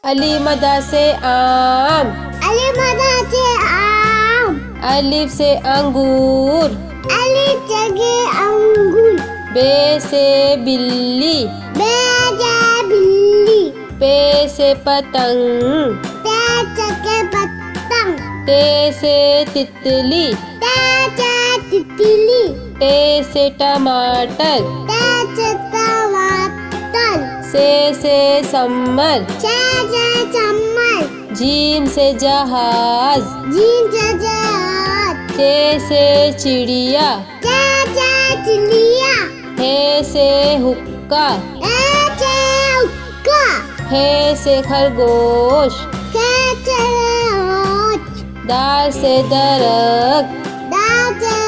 अली मदा से आम, अलिफ मदा से आम, अलिफ से अंगूर, अलिफ जगह अंगूर, बे से बिल्ली, बे से बिल्ली, पे से पतंग, ते जगह पतंग, ते से तितली, ते से तितली, टे से टमाटर, ते से टमाटर, से समर, से चम्मच, जीम से जहाज, जीन से जहाज, चे से चिड़िया, से चिड़िया, हे से हुक्का, से हुक्का, हे से खरगोश, से होश, दाल से दरख्त, से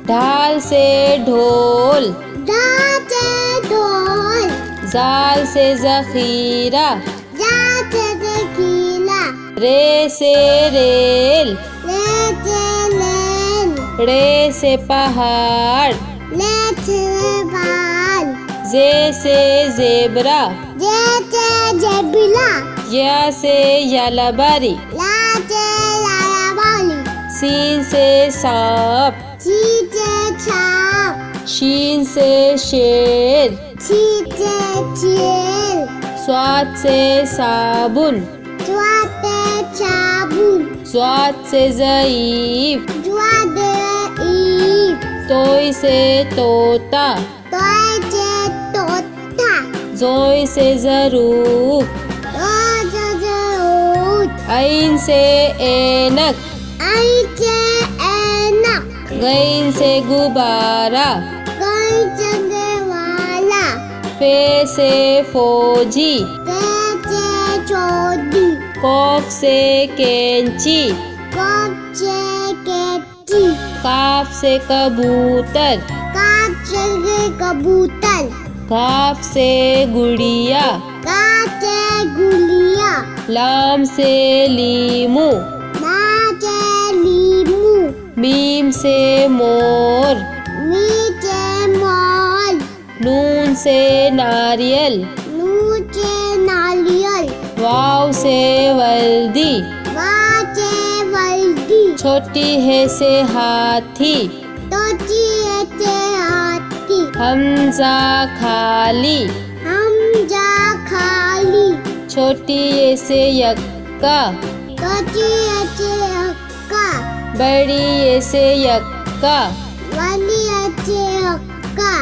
ढाल से ढोल, से ढोल, जाल से जखीरा, से कीला, रे से रेल, से लेन, रे से पहाड़, से बाल, जे से जेबरा, से जबिला, या से यालाबारी, से लायावाली, सीन से सांप, से छाप, शीन से शेर, से चेल, स्वाद से साबुन, से साबुन, स्वाद से ज़ईफ, से ईब, तोई से तोता, से तोता, जोई से ज़रूफ, ऐन से ऐनक, से ऐनक, गैन से गुब्बारा, जगह वाला, फे से फौजी, से चौधी, कौफ से कैंची, से कैची, काफ से कबूतर, से कबूतर, काफ से गुड़िया, से गुलिया, लाम से लीमू, से लीमू, मीम से मोर, से मॉल, नून से नारियल, से नारियल, वाव से वर्दी, से वर्दी, छोटी है से हाथी, से हाथी, हमजा खाली, हमजा खाली, छोटी ए से यक्का, से हक्का, बड़ी ए से यक्का, वाली से हक्का।